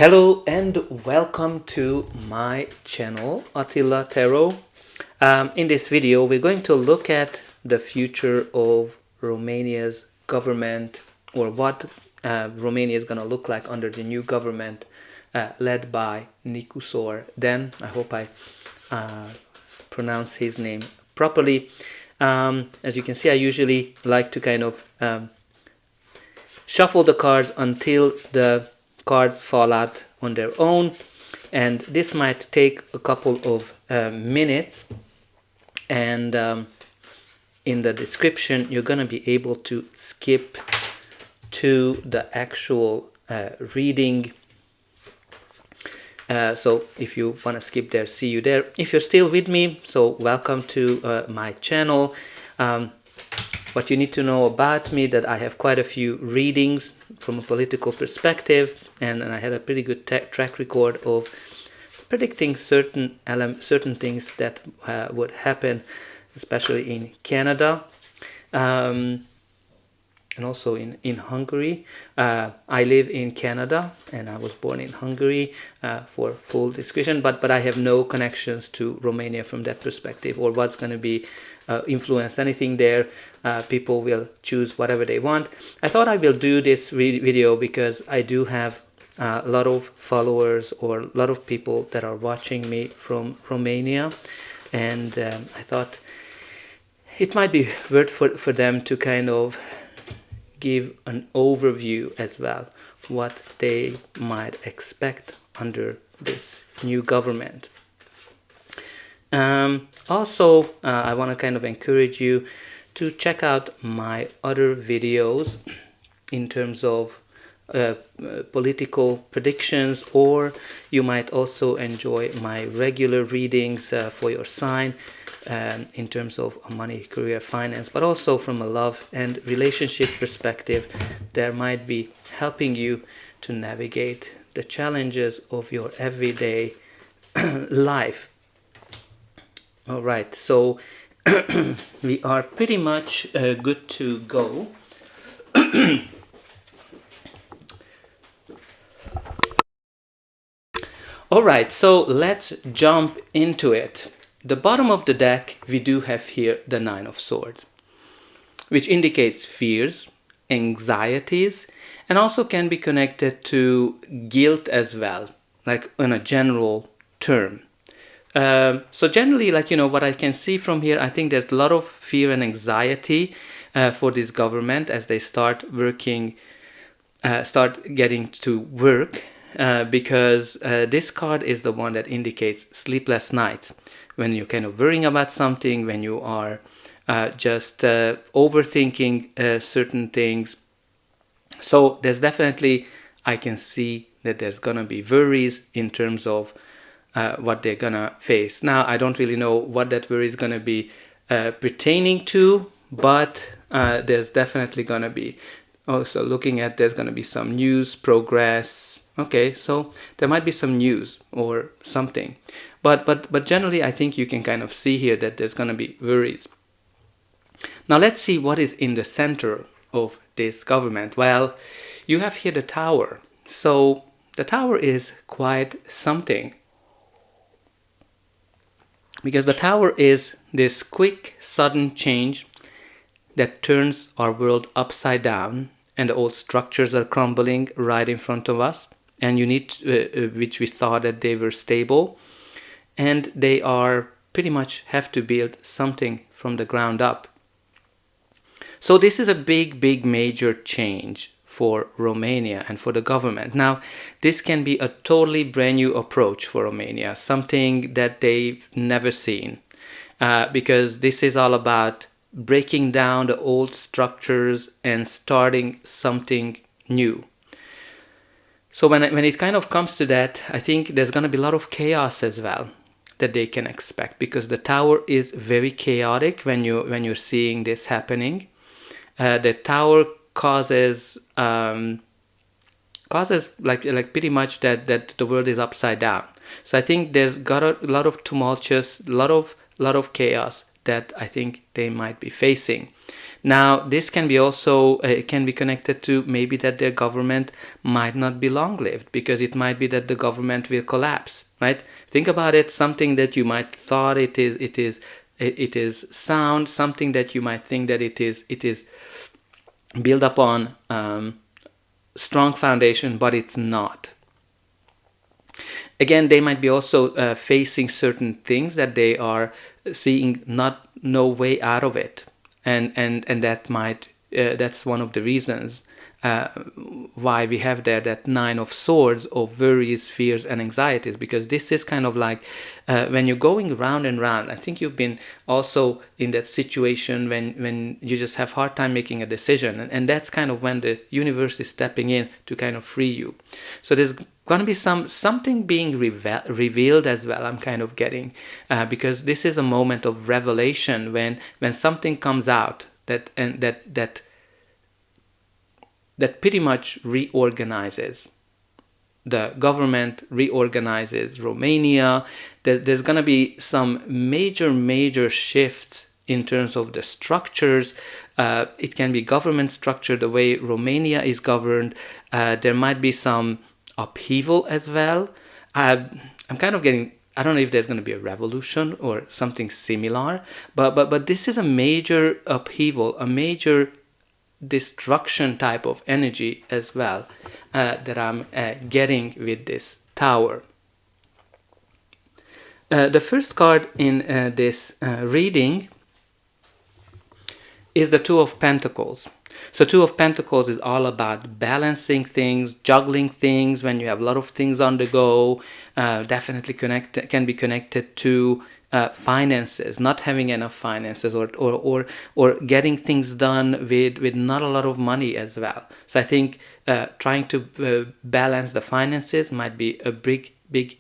Hello and welcome to my channel, Attila Tarot. In this video, we're going to look at the future of Romania's government, or what Romania is going to look like under the new government led by Nicuşor Dan. I hope I pronounce his name properly. As you can see, I usually like to kind of shuffle the cards until the cards fall out on their own, and this might take a couple of minutes, and in the description you're going to be able to skip to the actual reading, so if you want to skip there, see you there. If you're still with me, so welcome to my channel. What you need to know about me, that I have quite a few readings from a political perspective, and I had a pretty good track record of predicting certain things that would happen, especially in Canada and also in Hungary. I live in Canada and I was born in Hungary, for full discretion, but I have no connections to Romania from that perspective, or what's going to be influence anything there. People will choose whatever they want. I thought I will do this video because I do have a lot of followers, or a lot of people that are watching me from Romania, and I thought it might be worth for them to kind of give an overview as well, what they might expect under this new government. Also, I want to kind of encourage you to check out my other videos in terms of political predictions, or you might also enjoy my regular readings for your sign in terms of money, career, finance, but also from a love and relationship perspective that might be helping you to navigate the challenges of your everyday life. All right, so we are pretty much good to go. All right, so let's jump into it. The bottom of the deck, we do have here the Nine of Swords, which indicates fears, anxieties, and also can be connected to guilt as well, like in a general term. So generally, like, what I can see from here, I think there's a lot of fear and anxiety for this government as they start getting to work, because this card is the one that indicates sleepless nights, when you're kind of worrying about something, when you are just overthinking certain things. So there's definitely, I can see that there's gonna be worries in terms of what they're gonna face. Now, I don't really know what that worry is gonna be pertaining to, but there's definitely gonna be. Also looking at, there's gonna be some news, progress. Okay, so there might be some news or something, but generally I think you can kind of see here that there's gonna be worries. Now let's see what is in the center of this government. Well, you have here the Tower. So the Tower is quite something, because the Tower is this quick, sudden change that turns our world upside down, and the old structures are crumbling right in front of us, and you need which we thought that they were stable, and they are pretty much have to build something from the ground up. So this is a big major change for Romania and for the government. Now, this can be a totally brand new approach for Romania, something that they've never seen, because this is all about breaking down the old structures and starting something new. So when it kind of comes to that, I think there's going to be a lot of chaos as well that they can expect, because the Tower is very chaotic when you're seeing this happening. The Tower causes like pretty much that the world is upside down. So I think there's got a lot of tumultuous, lot of chaos that I think they might be facing. Now, this can be also can be connected to maybe that their government might not be long-lived, because it might be that the government will collapse, right? Think about it, something that you might thought it is sound, something that you might think that it is built upon strong foundation, but it's not. Again, they might be also facing certain things that they are seeing no way out of it, and that might that's one of the reasons why we have there that 9 of Swords of worries, fears, and anxieties, because this is kind of like when you're going round and round. I think you've been also in that situation when you just have hard time making a decision, and that's kind of when the universe is stepping in to kind of free you. So there's going to be something being revealed as well, I'm kind of getting, because this is a moment of revelation when something comes out that pretty much reorganizes. The government reorganizes Romania. There's going to be some major shifts in terms of the structures. It can be government structure, the way Romania is governed. There might be some upheaval as well. I'm kind of getting, I don't know if there's going to be a revolution or something similar, but this is a major upheaval, a major destruction type of energy as well that I'm getting with this Tower. The first card in this reading is the Two of Pentacles. So Two of Pentacles is all about balancing things, juggling things when you have a lot of things on the go. Definitely can be connected to finances, not having enough finances, or getting things done with not a lot of money as well. So I think trying to balance the finances might be a big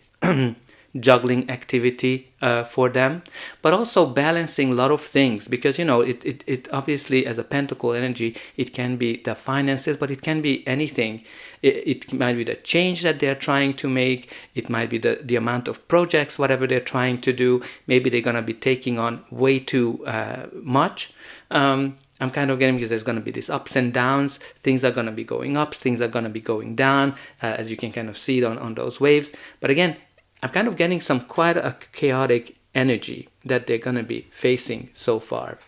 juggling activity for them, but also balancing a lot of things, because it obviously, as a pentacle energy, it can be the finances, but it can be anything. It might be the change that they're trying to make, it might be the amount of projects, whatever they're trying to do. Maybe they're going to be taking on way too much. I'm kind of getting, because there's going to be these ups and downs. Things are going to be going up, things are going to be going down, as you can kind of see it on those waves. But again, I'm kind of getting quite a chaotic energy that they're going to be facing so far.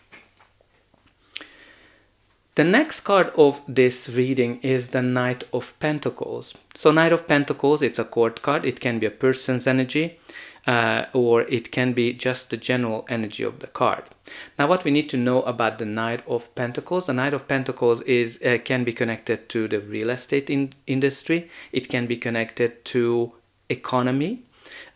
The next card of this reading is the Knight of Pentacles. So Knight of Pentacles, it's a court card. It can be a person's energy, or it can be just the general energy of the card. Now, what we need to know about the Knight of Pentacles: the Knight of Pentacles can be connected to the real estate industry. It can be connected to economy.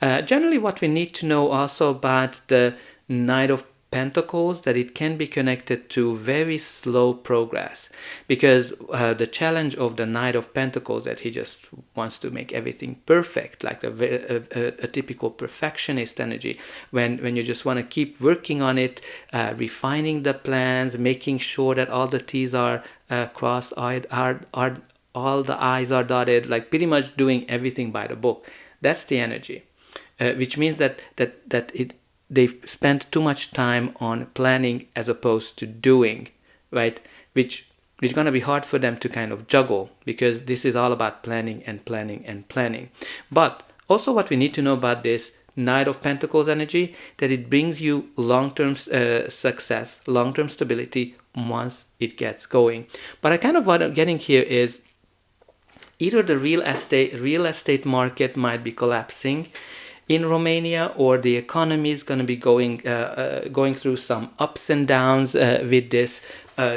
Generally, what we need to know also about the Knight of Pentacles, that it can be connected to very slow progress, because the challenge of the Knight of Pentacles, that he just wants to make everything perfect, like a typical perfectionist energy, when you just want to keep working on it, refining the plans, making sure that all the T's are crossed, all the I's are dotted, like pretty much doing everything by the book. That's the energy. Which means that they've spent too much time on planning as opposed to doing, right? Which is going to be hard for them to kind of juggle, because this is all about planning and planning and planning. But also, what we need to know about this Knight of Pentacles energy, that it brings you long-term success, long-term stability once it gets going. But I kind of what I'm getting here is either the real estate market might be collapsing in Romania, or the economy is going to be going through some ups and downs with this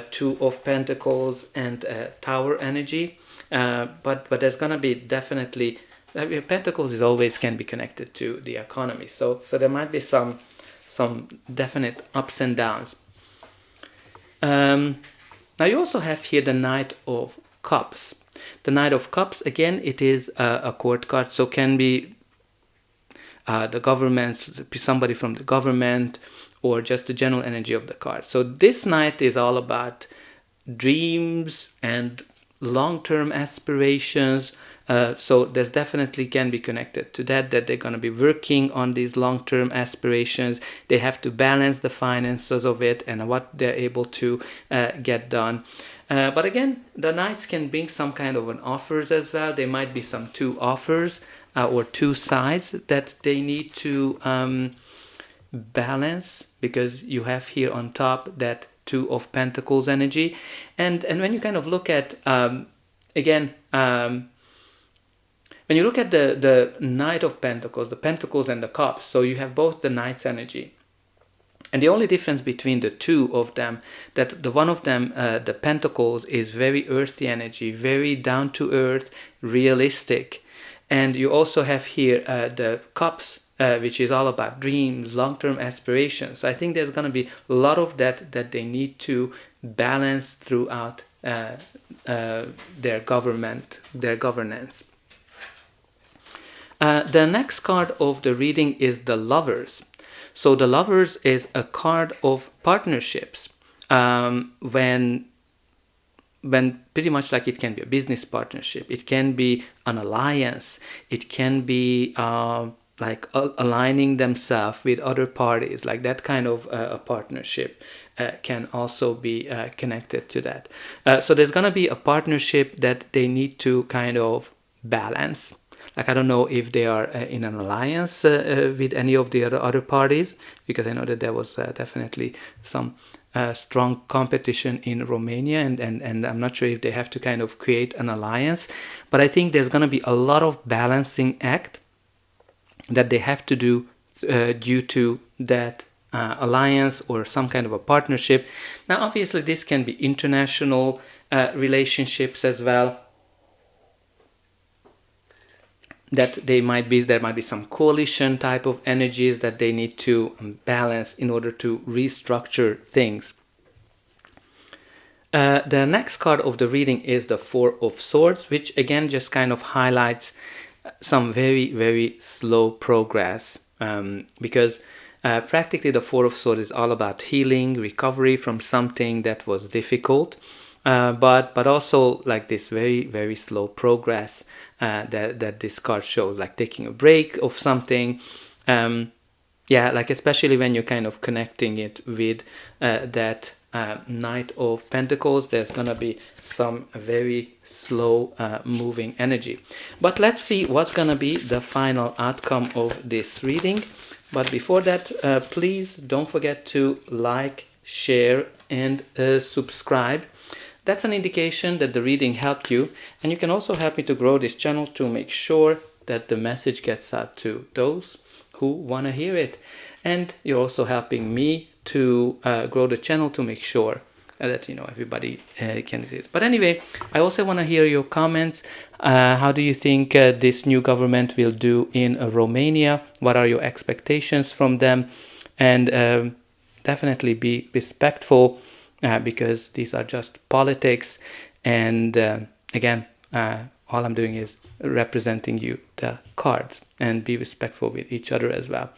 Two of Pentacles and Tower energy. But there's going to be definitely Pentacles can be connected to the economy. So there might be some definite ups and downs. Now you also have here the Knight of Cups. The Knight of Cups, again, it is a court card, so can be the government, somebody from the government, or just the general energy of the card. So this Knight is all about dreams and long-term aspirations, So there's definitely can be connected to that they're going to be working on these long-term aspirations. They have to balance the finances of it and what they're able to get done. But again, the Knights can bring some kind of an offers as well. There might be some two offers or two sides that they need to balance, because you have here on top that Two of Pentacles energy. And when you kind of look at, again, when you look at the Knight of Pentacles, the Pentacles and the Cups, so you have both the Knight's energy. And the only difference between the two of them, that the one of them, the Pentacles, is very earthy energy, very down to earth, realistic. And you also have here the Cups, which is all about dreams, long-term aspirations. So I think there's going to be a lot of that they need to balance throughout their governance. The next card of the reading is the Lovers. So the Lovers is a card of partnerships. When pretty much like it can be a business partnership, it can be an alliance, it can be like aligning themselves with other parties, like that kind of a partnership can also be connected to that. So there's going to be a partnership that they need to kind of balance. Like, I don't know if they are in an alliance with any of the other parties, because I know that there was definitely some strong competition in Romania, and I'm not sure if they have to kind of create an alliance. But I think there's going to be a lot of balancing act that they have to do due to that alliance or some kind of a partnership. Now, obviously, this can be international relationships as well. That there might be some coalition type of energies that they need to balance in order to restructure things. The next card of the reading is the Four of Swords, which again just kind of highlights some very, very slow progress, because practically the Four of Swords is all about healing, recovery from something that was difficult. But also like this very, very slow progress that this card shows, like taking a break of something. Like especially when you're kind of connecting it with that Knight of Pentacles, there's gonna be some very slow moving energy. But let's see what's gonna be the final outcome of this reading. But before that, please don't forget to like, share, and subscribe. That's an indication that the reading helped you, and you can also help me to grow this channel to make sure that the message gets out to those who want to hear it. And you're also helping me to grow the channel to make sure that everybody can see it. But anyway, I also want to hear your comments. How do you think this new government will do in Romania? What are your expectations from them? And definitely be respectful. Because these are just politics, and again, all I'm doing is representing you the cards, and be respectful with each other as well.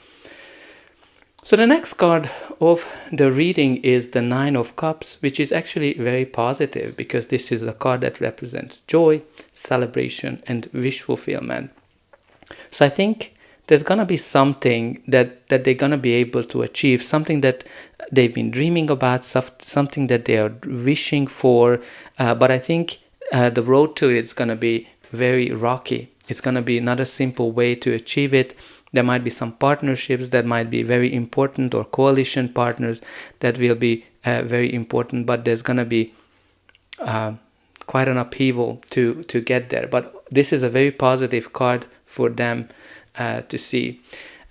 So the next card of the reading is the Nine of Cups, which is actually very positive, because this is a card that represents joy, celebration, and wish fulfillment. So I think there's going to be something that they're going to be able to achieve, something that they've been dreaming about, something that they are wishing for. But I think the road to it is going to be very rocky. It's going to be not a simple way to achieve it. There might be some partnerships that might be very important, or coalition partners that will be very important. But there's going to be quite an upheaval to get there. But this is a very positive card for them to see.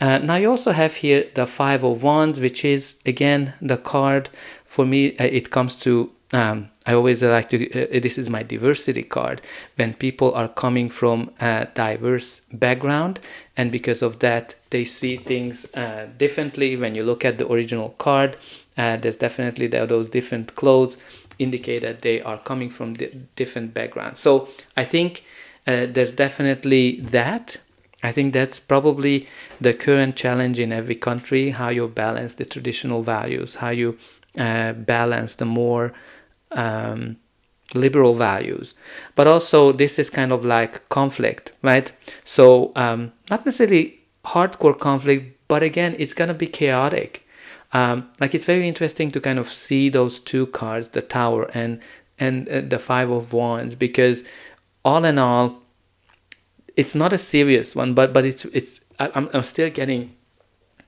Now you also have here the Five of Wands, which is again the card for me. It comes to I always like to. This is my diversity card, when people are coming from a diverse background, and because of that they see things differently. When you look at the original card, there's definitely those different clothes indicate that they are coming from different backgrounds. So I think there's definitely that. I think that's probably the current challenge in every country, how you balance the traditional values, how you balance the more liberal values, but also this is kind of like conflict, right? So not necessarily hardcore conflict, but again, it's gonna be chaotic. Like it's very interesting to kind of see those two cards, the Tower and the Five of Wands, because all in all, it's not a serious one, but I'm still getting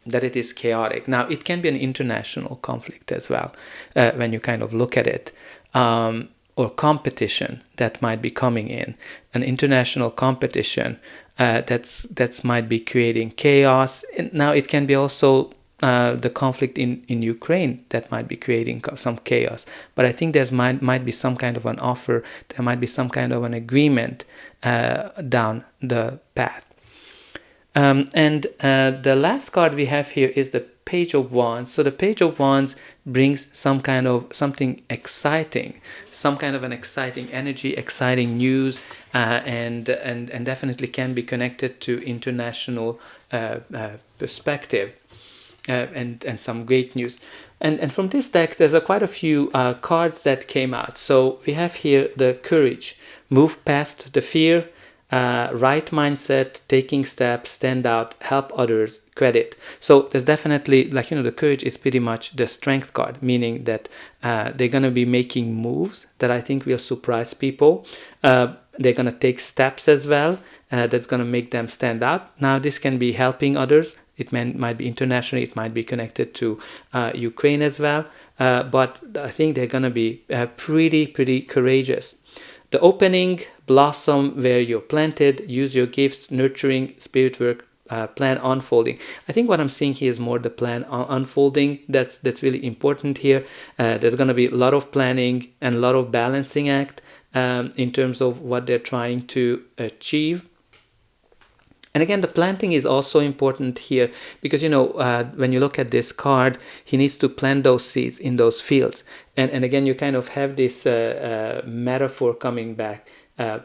that it is chaotic. Now, it can be an international conflict as well, when you kind of look at it, or competition that might be coming in, an international competition that's might be creating chaos. And now, it can be also the conflict in Ukraine that might be creating some chaos. But I think there's might be some kind of an offer, there might be some kind of an agreement down the path. And the last card we have here is the Page of Wands. So the Page of Wands brings some kind of something exciting, some kind of an exciting energy, exciting news, and definitely can be connected to international perspective, and some great news. And from this deck, there's quite a few cards that came out. So we have here the Courage, move past the fear, right mindset, taking steps, stand out, help others, credit. So there's definitely, like, the Courage is pretty much the strength card, meaning that they're going to be making moves that I think will surprise people. They're going to take steps as well that's going to make them stand out. Now, this can be helping others. It might be internationally, it might be connected to Ukraine as well. But I think they're going to be pretty courageous. The opening, blossom where you're planted, use your gifts, nurturing, spirit work, plan unfolding. I think what I'm seeing here is more the plan unfolding. That's really important here. There's going to be a lot of planning and a lot of balancing act in terms of what they're trying to achieve. And again, the planting is also important here because, when you look at this card, he needs to plant those seeds in those fields. And again, you kind of have this metaphor coming back,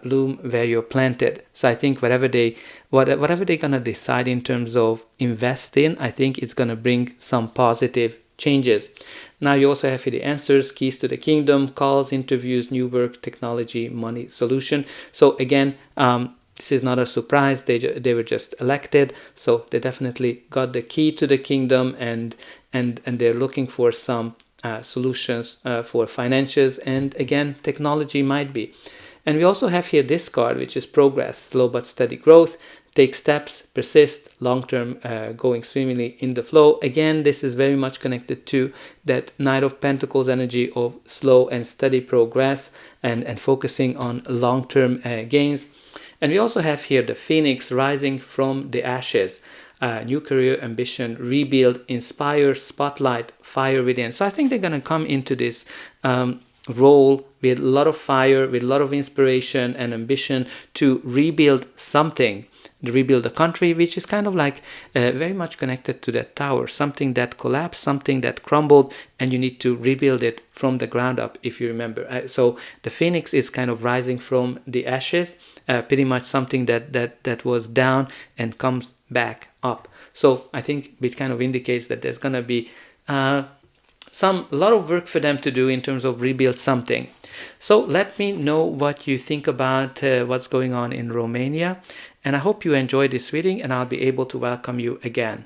bloom where you're planted. So I think whatever they're going to decide in terms of invest in, I think it's going to bring some positive changes. Now you also have here the answers, keys to the kingdom, calls, interviews, new work, technology, money, solution. So again, this is not a surprise. They were just elected, so they definitely got the key to the kingdom, and they're looking for some solutions for finances, and again, technology might be. And we also have here this card, which is progress, slow but steady growth, take steps, persist, long-term going swimmingly in the flow. Again, this is very much connected to that Knight of Pentacles energy of slow and steady progress and focusing on long-term gains. And we also have here the Phoenix rising from the ashes, new career, ambition, rebuild, inspire, spotlight, fire within. So I think they're going to come into this role with a lot of fire, with a lot of inspiration and ambition to rebuild something, to rebuild the country, which is kind of like very much connected to that Tower, something that collapsed, something that crumbled, and you need to rebuild it from the ground up, if you remember. So the Phoenix is kind of rising from the ashes, pretty much something that was down and comes back up. So I think it kind of indicates that there's going to be a lot of work for them to do in terms of rebuild something. So let me know what you think about what's going on in Romania. And I hope you enjoyed this reading, and I'll be able to welcome you again.